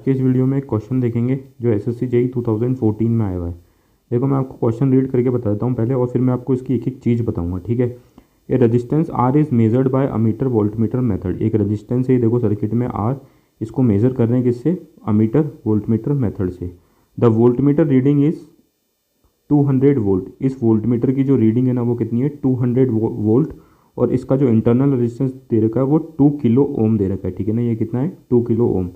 कि इस वीडियो में एक क्वेश्चन देखेंगे जो एसएससी जेईई 2014 में आया हुआ है। देखो मैं आपको क्वेश्चन रीड करके बता देता हूँ पहले और फिर मैं आपको इसकी एक एक चीज़ बताऊंगा, ठीक है। A resistance R is measured by ammeter voltmeter method. एक रेजिस्टेंस है, देखो सर्किट में आर, इसको मेज़र कर रहे हैं किससे? अमीटर वोल्टमीटर मेथड से। The voltmeter reading is 200 volt. इस वोल्टमीटर की जो रीडिंग है ना वो कितनी है? 200 वोल्ट। और इसका जो इंटरनल रेजिस्टेंस दे रखा है वो 2 किलो ओम दे रखा है, ठीक है ना। ये कितना है? 2 किलो ओम।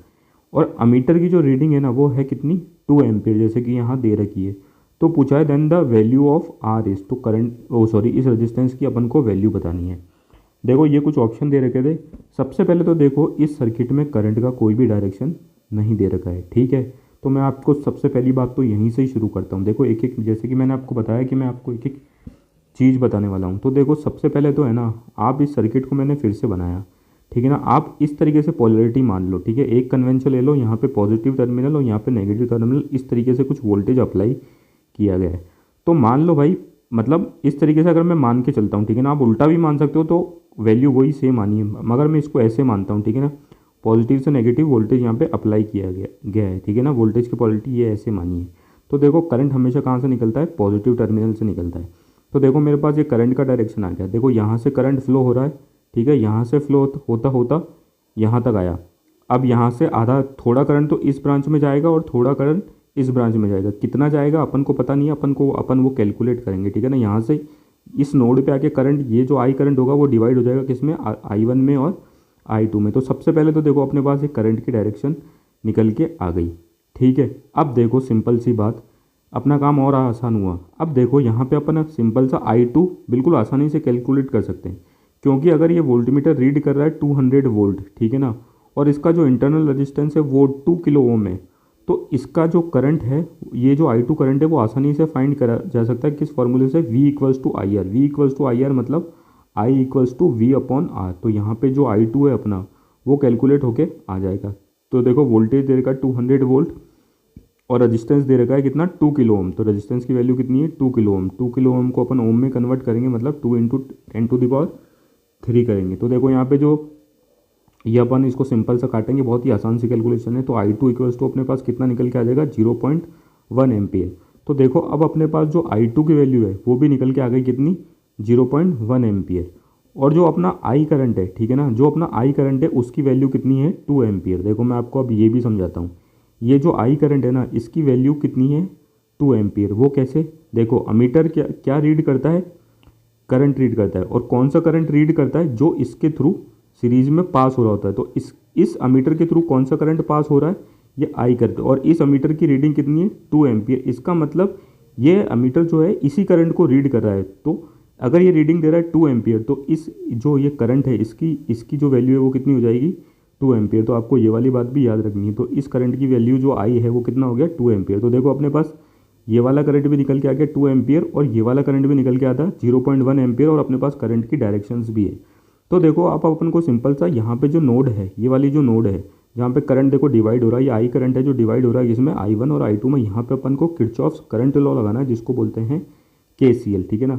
और अमीटर की जो रीडिंग है ना वो है कितनी? 2 एम्पियर, जैसे कि यहाँ दे रखी है। तो पूछा है then the value of R is, तो करंट इस रेजिस्टेंस की अपन को वैल्यू बतानी है। देखो ये कुछ ऑप्शन दे रखे थे। सबसे पहले तो देखो इस सर्किट में करंट का कोई भी डायरेक्शन नहीं दे रखा है, ठीक है। तो मैं आपको सबसे पहली बात तो यहीं से ही शुरू करता हूँ। देखो एक एक, जैसे कि मैंने आपको बताया कि मैं आपको एक एक चीज़ बताने वाला हूँ। तो देखो सबसे पहले तो है ना, आप इस सर्किट को मैंने फिर से बनाया, ठीक है ना। आप इस तरीके से पोलैरिटी मान लो, ठीक है। एक कन्वेंशन ले लो, यहाँ पे पॉजिटिव टर्मिनल और यहाँ पे नेगेटिव टर्मिनल, इस तरीके से कुछ वोल्टेज अप्लाई किया गया है। तो मान लो भाई, मतलब इस तरीके से अगर मैं मान के चलता हूँ, ठीक है ना। आप उल्टा भी मान सकते हो तो वैल्यू वही सेम आनी है, मगर मैं इसको ऐसे मानता हूँ, ठीक है ना। पॉजिटिव से नेगेटिव वोल्टेज यहाँ पे अप्लाई किया गया है, ठीक है ना। वोल्टेज की पोलैरिटी ये ऐसे मानी है। तो देखो करंट हमेशा कहाँ से निकलता है? पॉजिटिव टर्मिनल से निकलता है। तो देखो मेरे पास ये करंट का डायरेक्शन आ गया। देखो यहाँ से करंट फ्लो हो रहा है, ठीक है। यहाँ से फ्लो होता होता यहाँ तक आया। अब यहाँ से आधा, थोड़ा करंट तो इस ब्रांच में जाएगा और थोड़ा करंट इस ब्रांच में जाएगा। कितना जाएगा अपन को पता नहीं है, अपन वो कैलकुलेट करेंगे, ठीक है ना। यहाँ से इस नोड पे आके करंट, ये जो आई करंट होगा वो डिवाइड हो जाएगा किस में? I1 में और I2 में। तो सबसे पहले तो देखो अपने पास एक करंट की डायरेक्शन निकल के आ गई, ठीक है। अब देखो सिंपल सी बात, अपना काम और आसान हुआ। अब देखो यहाँ पे अपन सिंपल सा I2 बिल्कुल आसानी से कैलकुलेट कर सकते हैं, क्योंकि अगर ये वोल्टमीटर रीड कर रहा है 200 वोल्ट, ठीक है ना, और इसका जो इंटरनल रेजिस्टेंस है वो 2 किलो ओम है, तो इसका जो करंट है, ये जो I2 करंट है वो आसानी से फाइंड करा जा सकता है किस फॉर्मूले से? V equals to I R. V equals to I R मतलब I equals to V upon R. तो यहाँ पे जो I2 है अपना वो कैलकुलेट होके आ जाएगा। तो देखो वोल्टेज दे रखा है 200 वोल्ट और रेजिस्टेंस दे रखा है कितना? 2 किलो ओम। तो रेजिस्टेंस की वैल्यू कितनी है? 2 किलो ओम। 2 किलो ओम को अपन ओम में कन्वर्ट करेंगे, मतलब 2 इंटू 10⁻³ करेंगे। तो देखो यहाँ पे जो ये अपन इसको सिंपल सा काटेंगे, बहुत ही आसान सी कैलकुलेशन है। तो I2 इक्वल्स टू अपने पास कितना निकल के आ जाएगा? 0.1 एम्पियर। तो देखो अब अपने पास जो I2 की वैल्यू है वो भी निकल के आ गई कितनी? 0.1 एम्पियर। और जो अपना I करंट है, ठीक है ना, जो अपना I करंट है उसकी वैल्यू कितनी है? 2 एम्पियर। देखो मैं आपको अब ये भी समझाता हूँ। ये जो I करंट है ना, इसकी वैल्यू कितनी है? 2 एम्पियर। वो कैसे? देखो अमीटर क्या क्या रीड करता है? करंट रीड करता है। और कौन सा करंट रीड करता है? जो इसके थ्रू सीरीज में पास हो रहा होता है। तो इस अमीटर के थ्रू कौन सा करंट पास हो रहा है? ये आई करंट। और इस अमीटर की रीडिंग कितनी है? 2 एम्पियर। इसका मतलब ये अमीटर जो है इसी करंट को रीड कर रहा है। तो अगर ये रीडिंग दे रहा है 2 एम्पियर, तो इस जो ये करंट है इसकी जो वैल्यू है वो कितनी हो जाएगी? 2 एम्पियर। तो आपको ये वाली बात भी याद रखनी है। तो इस करंट की वैल्यू जो आई है वो कितना हो गया? 2 एम्पियर। तो देखो अपने पास ये वाला करंट भी निकल के आ गया 2 एम्पियर और ये वाला करंट भी निकल के आता है 0.1 एम्पियर और अपने पास करंट की डायरेक्शंस भी है। तो देखो आप अपन को सिंपल सा यहाँ पे जो नोड है, ये वाली जो नोड है जहाँ पे करंट देखो डिवाइड हो रहा है, ये आई करंट है जो डिवाइड हो रहा है इसमें I1 और I2 में। यहाँ पे अपन को किरचॉफ्स करंट लॉ लगाना है जिसको बोलते हैं KCL, ठीक है ना।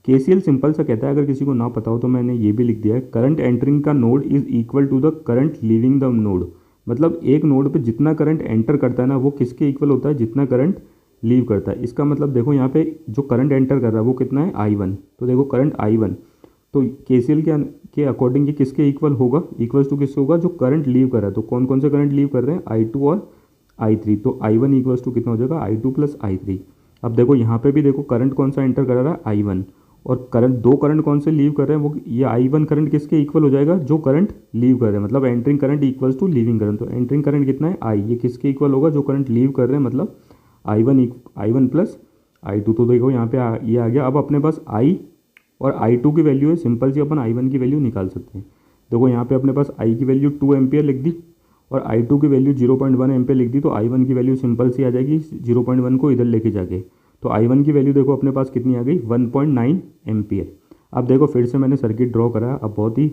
KCL सिंपल सा कहता है, अगर किसी को ना पता हो तो मैंने ये भी लिख दिया है, करंट एंटरिंग का node is equal to the current leaving the node. मतलब एक नोड पे जितना करंट एंटर करता है ना वो किसके इक्वल होता है? जितना करंट लीव करता है। इसका मतलब देखो यहाँ पे जो करंट एंटर कर रहा है वो कितना है? I1। तो देखो करंट I1, तो KCL के अकॉर्डिंग ये किसके इक्वल होगा? इक्वल्स टू किससे होगा? जो करंट लीव कर रहा है। तो कौन कौन से करंट लीव कर रहे हैं? I2 और I3। तो I1 इक्वल्स टू कितना हो जाएगा? I2 plus I3। अब देखो यहाँ पे भी देखो करंट कौन सा एंटर कर रहा है? I1। और करंट दो करंट कौन से लीव कर रहे हैं? वो ये I1 करंट किसके इक्वल हो जाएगा? जो करंट लीव कर रहे हैं, मतलब entering current equals to leaving current. तो एंटरिंग करंट कितना है? I। ये किसके इक्वल होगा? जो करंट लीव कर रहे हैं, मतलब I1 प्लस I2। तो देखो यहाँ पे ये आ गया। अब अपने पास I और I2 की वैल्यू है, सिंपल सी अपन I1 की वैल्यू निकाल सकते हैं। देखो यहाँ पे अपने पास I की वैल्यू 2 एम्पियर लिख दी और I2 की वैल्यू 0.1 एम्पियर लिख दी। तो I1 की वैल्यू सिंपल सी आ जाएगी 0.1 को इधर लेके जाके। तो I1 की वैल्यू देखो अपने पास कितनी आ गई? 1.9 एम्पियर। अब देखो फिर से मैंने सर्किट ड्रॉ करा, अब बहुत ही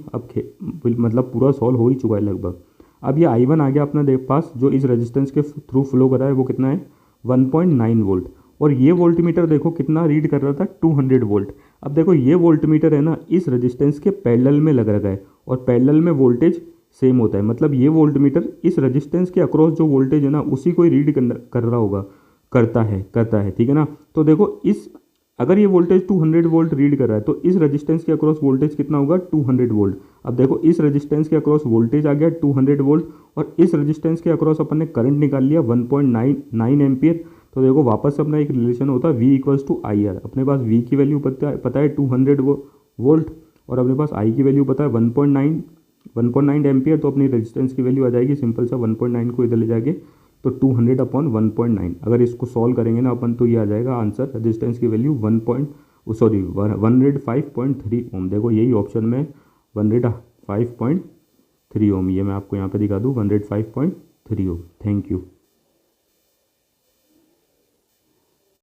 मतलब पूरा सॉल्व हो ही चुका है लगभग। अब ये I1 आ गया अपना देख पास, जो इस रेजिस्टेंस के थ्रू फ्लो कर रहा है वो कितना है? 1.9 वोल्ट। और ये वोल्टमीटर देखो कितना रीड कर रहा था? 200 वोल्ट। अब देखो ये वोल्टमीटर है ना, इस रेजिस्टेंस के पैरेलल में लग रखा है और पैरेलल में वोल्टेज सेम होता है, मतलब ये वोल्ट मीटर इस रजिस्टेंस के अक्रॉस जो वोल्टेज है ना उसी को ही रीड कर रहा होगा, करता है, ठीक है ना। तो देखो इस, अगर ये वोल्टेज 200 वोल्ट रीड कर रहा है तो इस रेजिस्टेंस के अक्रॉस वोल्टेज कितना होगा, 200 वोल्ट। अब देखो इस रेजिस्टेंस के अक्रॉस वोल्टेज आ गया 200 वोल्ट, और इस रेजिस्टेंस के अक्रॉस अपन ने करंट निकाल लिया 1.99 एम्पियर। तो देखो वापस से अपना एक रिलेशन होता है V equals to I R. अपने पास V की वैल्यू पता है 200 वोल्ट, और अपने पास I की वैल्यू पता है 1.9 एम्पियर। तो अपनी रेजिस्टेंस की वैल्यू आ जाएगी सिंपल सा 1.9 को इधर ले जाके तो 200 अपॉन 1.9। अगर इसको सॉल्व करेंगे ना अपन तो ये आ जाएगा आंसर, रेजिस्टेंस की वैल्यू 105.3 ओम। देखो यही ऑप्शन में 105.3 ओम, ये मैं आपको यहाँ पे दिखा दूँ 105.3 ओम। Thank you.